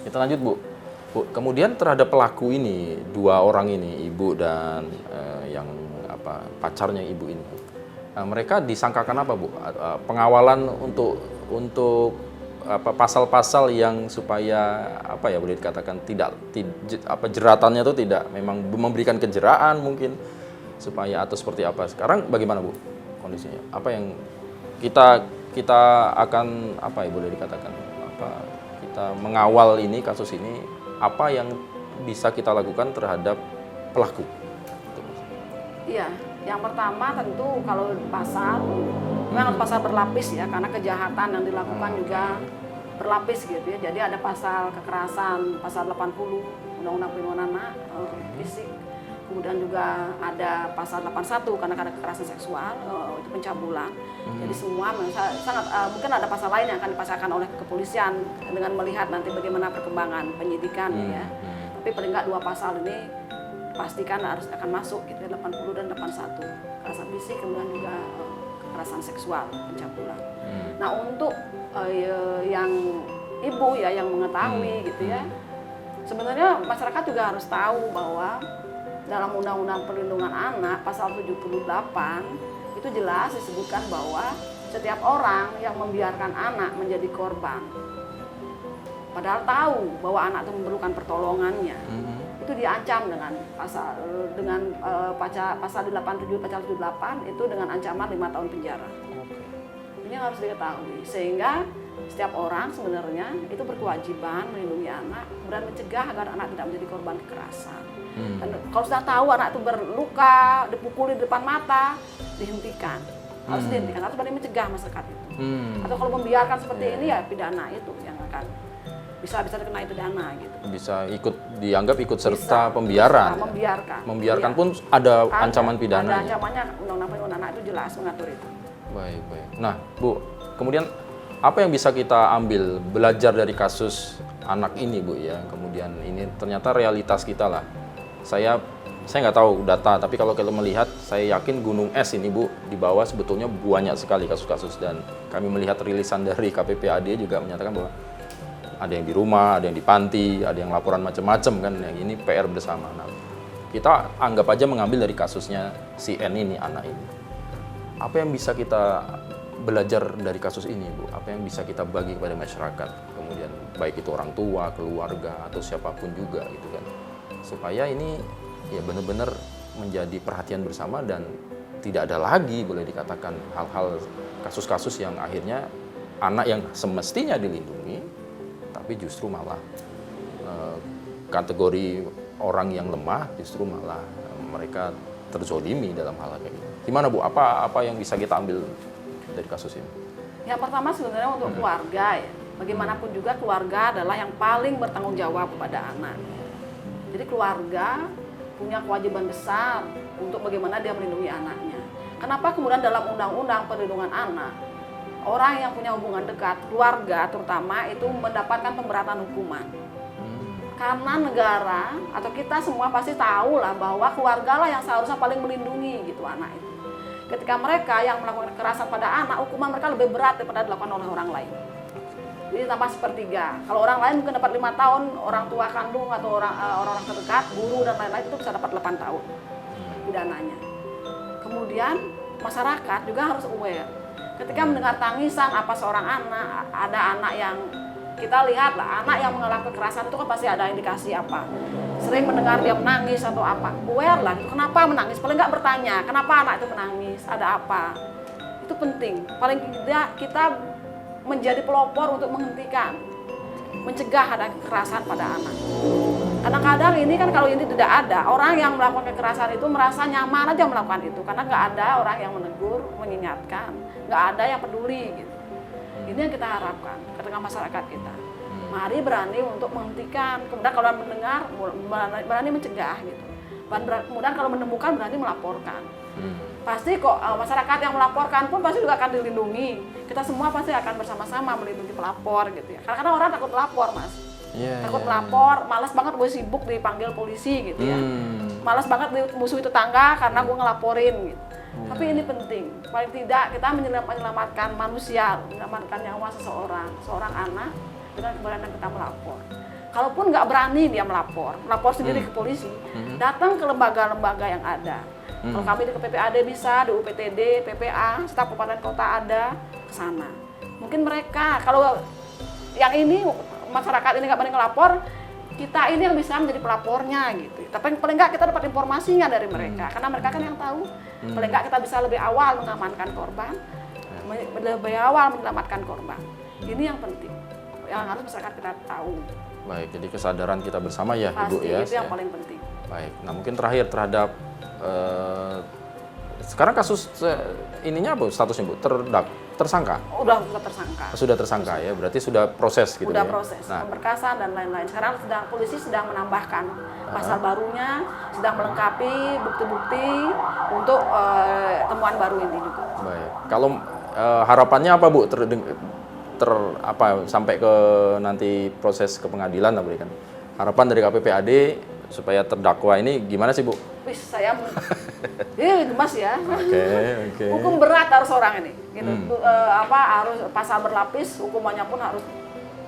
Kita lanjut, Bu. Bu, kemudian terhadap pelaku ini, dua orang ini, ibu dan yang pacarnya ibu ini, mereka disangkakan apa, Bu? Pengawalan untuk pasal-pasal yang supaya boleh dikatakan jeratannya itu tidak memang memberikan kejeraan mungkin supaya atau seperti apa. Sekarang bagaimana, Bu, kondisinya? Apa yang kita akan boleh dikatakan kita mengawal ini kasus ini, apa yang bisa kita lakukan terhadap pelaku? Iya, yang pertama tentu kalau pasal memang pasal berlapis ya, karena kejahatan yang dilakukan juga berlapis gitu ya. Jadi ada pasal kekerasan, pasal 80 Undang-Undang Perlindungan Anak, fisik. Kemudian juga ada pasal 81 karena ada kekerasan seksual, itu pencabulan. Jadi semua sangat mungkin ada pasal lain yang akan dipasarkan oleh kepolisian dengan melihat nanti bagaimana perkembangan penyidikan ya. Tapi paling nggak dua pasal ini pastikan harus akan masuk gitu ya, 80 dan 81. Kekerasan fisik kemudian juga kekerasan seksual, pencabulan. Nah, untuk yang ibu ya yang mengetahui gitu ya. Sebenarnya masyarakat juga harus tahu bahwa dalam Undang-Undang Perlindungan Anak pasal 78 itu jelas disebutkan bahwa setiap orang yang membiarkan anak menjadi korban padahal tahu bahwa anak itu memerlukan pertolongannya, itu diancam dengan pasal 87 pasal 78 itu dengan ancaman 5 tahun penjara. Ini harus diketahui sehingga setiap orang sebenarnya itu berkewajiban melindungi anak dan mencegah agar anak tidak menjadi korban kekerasan. Dan kalau sudah tahu anak itu berluka, dipukuli di depan mata, dihentikan. Harus dihentikan, harus berani mencegah masyarakat itu. Atau kalau membiarkan seperti ini ya pidana itu yang akan bisa dikenai pidana gitu. Bisa dianggap ikut serta pembiaran. Membiarkan pun ada ancaman pidana. Ada ancamannya, Undang-Undang Perlindungan Anak itu jelas mengatur itu. Baik. Nah, Bu, kemudian apa yang bisa kita ambil belajar dari kasus anak ini, Bu ya? Kemudian ini ternyata realitas kita lah. Saya nggak tahu data, tapi kalau kita melihat, saya yakin gunung es ini, Bu, di bawah sebetulnya banyak sekali kasus-kasus, dan kami melihat rilisan dari KPPAD juga menyatakan bahwa ada yang di rumah, ada yang di panti, ada yang laporan macam-macam kan, yang ini PR bersama. Nah, kita anggap aja mengambil dari kasusnya si N ini, anak ini. Apa yang bisa kita belajar dari kasus ini, Bu? Apa yang bisa kita bagi kepada masyarakat? Kemudian baik itu orang tua, keluarga, atau siapapun juga gitu kan. Supaya ini ya benar-benar menjadi perhatian bersama dan tidak ada lagi boleh dikatakan hal-hal kasus-kasus yang akhirnya anak yang semestinya dilindungi tapi justru malah kategori orang yang lemah justru malah mereka terzolimi dalam hal kayak gitu. Gimana, Bu? Apa yang bisa kita ambil dari kasus ini? Yang pertama sebenarnya untuk keluarga ya. Bagaimanapun juga keluarga adalah yang paling bertanggung jawab kepada anak. Jadi keluarga punya kewajiban besar untuk bagaimana dia melindungi anaknya. Kenapa kemudian dalam Undang-Undang Perlindungan Anak, orang yang punya hubungan dekat, keluarga terutama itu mendapatkan pemberatan hukuman. Karena negara atau kita semua pasti tahu lah bahwa keluarga lah yang seharusnya paling melindungi gitu anak itu. Ketika mereka yang melakukan kekerasan pada anak, hukuman mereka lebih berat daripada dilakukan oleh orang lain. Jadi tambah sepertiga. Kalau orang lain mungkin dapat 5 tahun, orang tua kandung atau orang-orang terdekat, guru dan lain-lain itu bisa dapat 8 tahun pidananya. Kemudian masyarakat juga harus aware. Ketika mendengar tangisan apa seorang anak, ada anak yang kita lihat lah, anak yang mengalami kekerasan itu kan pasti ada indikasi apa. Sering mendengar dia menangis atau apa. Aware lah, kenapa menangis? Paling nggak bertanya, kenapa anak itu menangis? Ada apa? Itu penting. Paling tidak kita menjadi pelopor untuk menghentikan, mencegah ada kekerasan pada anak. Kadang-kadang ini kan kalau ini tidak ada, orang yang melakukan kekerasan itu merasa nyaman aja melakukan itu. Karena nggak ada orang yang menegur, mengingatkan, nggak ada yang peduli gitu. Ini yang kita harapkan ke tengah masyarakat kita. Mari berani untuk menghentikan, kemudian kalau mendengar, berani mencegah gitu. Kemudian kalau menemukan berani melaporkan. Pasti kok masyarakat yang melaporkan pun pasti juga akan dilindungi. Kita semua pasti akan bersama-sama melindungi pelapor gitu ya. Karena orang takut melapor, Mas. Takut melapor, malas banget gue sibuk dipanggil polisi gitu ya. Malas banget dimusuhi tetangga karena gue ngelaporin gitu. Tapi ini penting. Paling tidak kita menyelamatkan manusia, menyelamatkan nyawa seorang anak dengan keberanian kita melapor. kalaupun nggak berani dia melapor sendiri ke polisi, datang ke lembaga-lembaga yang ada. Kalau kami di PPAD bisa, di UPTD, PPA, staf kabupaten kota ada, ke sana. Mungkin mereka, kalau yang ini masyarakat ini nggak berani ngelapor, kita ini yang bisa menjadi pelapornya gitu. Tapi paling nggak kita dapat informasinya dari mereka, karena mereka kan yang tahu. Paling nggak kita bisa lebih awal mengamankan korban, lebih awal menyelamatkan korban. Ini yang penting, yang harus masyarakat kita tahu. Baik, jadi kesadaran kita bersama ya, Pasti, Ibu ya. itu yang paling penting. Baik, nah mungkin terakhir terhadap sekarang kasus ininya apa statusnya Bu? Tersangka? Sudah tersangka. Sudah tersangka ya, berarti sudah proses gitu Sudah ya? proses, Nah, pemberkasan dan lain-lain. Sekarang polisi sedang menambahkan pasal barunya, sedang melengkapi bukti-bukti untuk temuan baru ini juga. baik. Kalau harapannya apa Bu? Sampai ke nanti proses ke pengadilan lah berikan. Harapan dari KPPAD supaya terdakwa ini gimana sih Bu? Wih, saya gemas ya. Oke. Hukum berat harus orang ini. Gitu. Harus pasal berlapis, hukumannya pun harus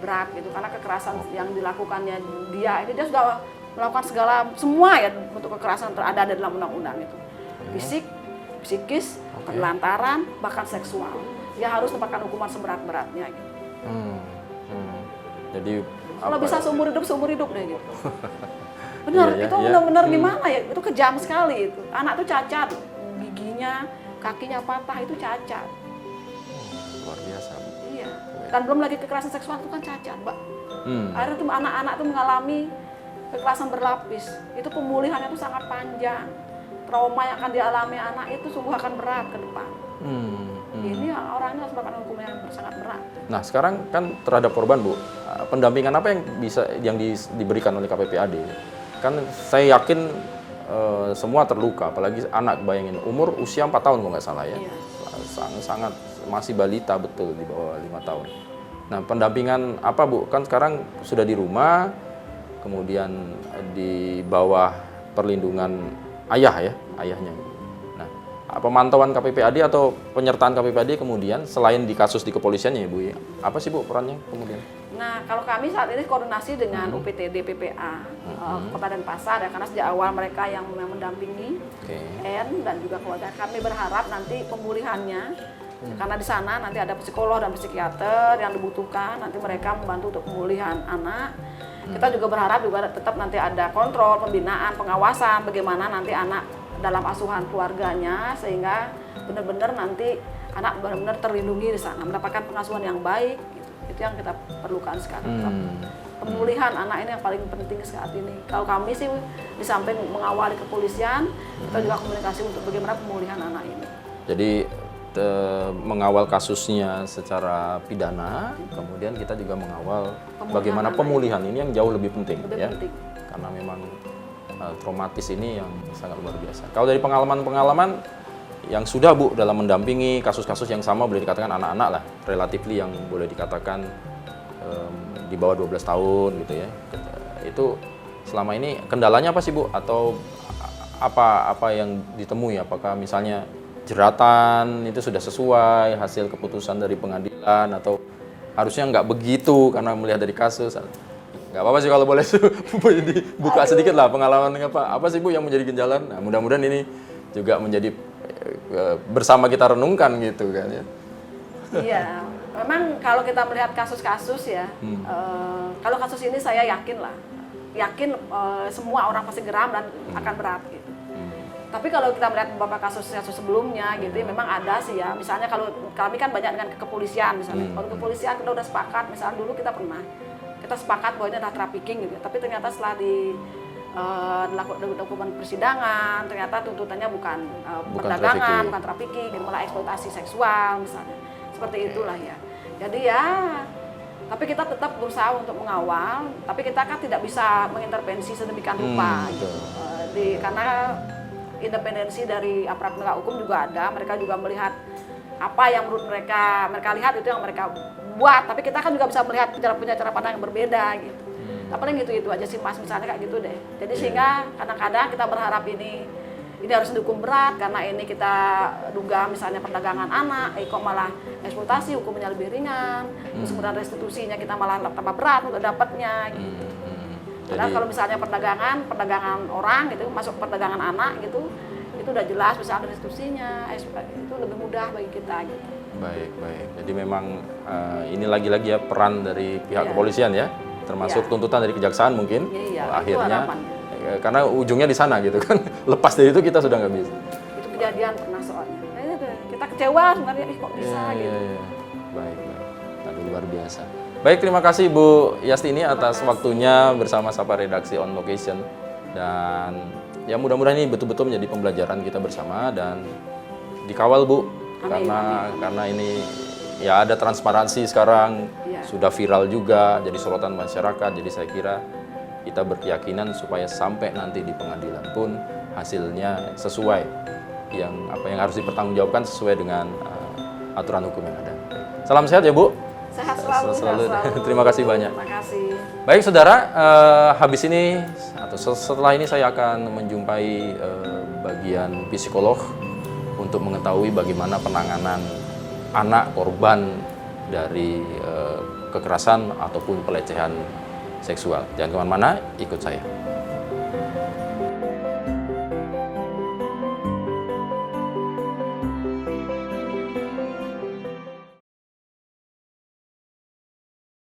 berat gitu. Karena kekerasan yang dilakukannya dia sudah melakukan semua ya bentuk kekerasan ada dalam undang-undang itu. Fisik, psikis, penelantaran, bahkan seksual. Dia harus mendapatkan hukuman seberat-beratnya gitu. Jadi Kalau bisa seumur hidup deh gitu. Iya, Benar, ya, itu ya. benar-benar gimana ya? Itu kejam sekali itu. Anak tuh cacat, giginya, kakinya patah itu cacat. luar biasa. Iya. Dan belum lagi kekerasan seksual itu kan cacat, Mbak. Hmm. Akhirnya tuh anak-anak tuh mengalami kekerasan berlapis. Itu pemulihannya tuh sangat panjang. Trauma yang akan dialami anak itu sungguh akan berat ke depan. Ini orangnya harus mendapatkan hukum yang sangat berat. Nah sekarang kan terhadap korban Bu, pendampingan apa yang diberikan oleh KPPAD? Kan saya yakin semua terluka, apalagi anak, bayangin usia 4 tahun kalau nggak salah ya. Iya. Sangat masih balita betul di bawah 5 tahun. Nah pendampingan apa Bu? Kan sekarang sudah di rumah, kemudian di bawah perlindungan ayahnya. Nah pemantauan KPPAD atau penyertaan KPPAD kemudian selain di kasus di kepolisiannya ya Bu ya, apa sih Bu perannya kemudian? Nah, kalau kami saat ini koordinasi dengan UPTD, PPA, Kabupaten Pasar ya, karena sejak awal mereka yang mendampingi N dan juga keluarga. Kami berharap nanti pemulihannya, karena di sana nanti ada psikolog dan psikiater yang dibutuhkan, nanti mereka membantu untuk pemulihan anak. Kita juga berharap juga tetap nanti ada kontrol, pembinaan, pengawasan, bagaimana nanti anak dalam asuhan keluarganya, sehingga benar-benar nanti anak benar-benar terlindungi di sana, mendapatkan pengasuhan yang baik. Itu yang kita perlukan sekarang. Pemulihan anak ini yang paling penting saat ini. Kalau kami sih di samping mengawali kepolisian, kita juga komunikasi untuk bagaimana pemulihan anak ini. Jadi mengawal kasusnya secara pidana, kemudian kita juga mengawal bagaimana pemulihan ini yang jauh lebih penting ya. Karena memang traumatis ini yang sangat luar biasa. Kalau dari pengalaman-pengalaman yang sudah Bu dalam mendampingi kasus-kasus yang sama, boleh dikatakan anak-anak lah, relatively yang boleh dikatakan di bawah 12 tahun gitu ya. Itu selama ini kendalanya apa sih Bu? Atau apa yang ditemui? Apakah misalnya jeratan itu sudah sesuai hasil keputusan dari pengadilan, atau harusnya nggak begitu karena melihat dari kasus? Nggak apa-apa sih kalau boleh dibuka sedikit lah pengalaman apa sih Bu yang menjadi genjalan? Nah, mudah-mudahan ini juga menjadi bersama kita renungkan gitu kan ya. Iya, memang kalau kita melihat kasus-kasus ya, kalau kasus ini saya yakin semua orang pasti geram dan akan berat gitu. Tapi kalau kita melihat beberapa kasus-kasus sebelumnya gitu, memang ada sih ya. Misalnya kalau kami kan banyak dengan kepolisian misalnya. Kalau kepolisian kita udah sepakat, misalnya dulu kita sepakat bahwa ini adalah trafficking gitu. Tapi ternyata setelah dilakukan persidangan, ternyata tuntutannya bukan perdagangan, bukan trafficking, malah eksploitasi seksual misalnya. Seperti itulah ya. Jadi ya, tapi kita tetap berusaha untuk mengawal, tapi kita kan tidak bisa mengintervensi sedemikian rupa gitu. Karena independensi dari aparat penegak hukum juga ada, mereka juga melihat apa yang menurut mereka lihat itu yang mereka buat, tapi kita kan juga bisa melihat punya cara pandang yang berbeda gitu. Paling gitu aja sih Mas, misalnya kayak gitu deh. Jadi sehingga kadang-kadang kita berharap ini harus dihukum berat karena ini kita duga misalnya perdagangan anak, kok malah eksploitasi, hukumnya lebih ringan, terus kemudian restitusinya kita malah tambah berat untuk dapatnya gitu. Padahal kalau misalnya perdagangan orang gitu, masuk perdagangan anak gitu, itu udah jelas bisa ada restitusinya, itu lebih mudah bagi kita gitu. Baik, baik. Jadi memang ini lagi-lagi ya peran dari pihak Iya. kepolisian ya, termasuk Iya. tuntutan dari kejaksaan mungkin. Iya, itu Akhirnya, harapannya. karena ujungnya di sana gitu kan. Lepas dari itu kita sudah nggak bisa. Itu kejadian pernah soalnya. Kita kecewa sebenarnya, kok bisa gitu. Iya. Baik, baik. Aduh, luar biasa. Baik, terima kasih Bu Yastini atas waktunya bersama Sapa Redaksi On Location. Dan ya mudah-mudahan ini betul-betul menjadi pembelajaran kita bersama dan dikawal Bu. Amin, Karena ini ya ada transparansi sekarang, Iya. sudah viral juga, jadi sorotan masyarakat. Jadi saya kira kita berkeyakinan supaya sampai nanti di pengadilan pun hasilnya sesuai yang harus dipertanggungjawabkan sesuai dengan aturan hukum yang ada. Salam sehat ya Bu. Sehat selalu. Selalu. Sehat selalu. Terima kasih banyak. Terima kasih. Baik saudara, habis ini atau setelah ini saya akan menjumpai bagian psikolog untuk mengetahui bagaimana penanganan anak korban dari kekerasan ataupun pelecehan seksual. Jangan kemana-mana, ikut saya.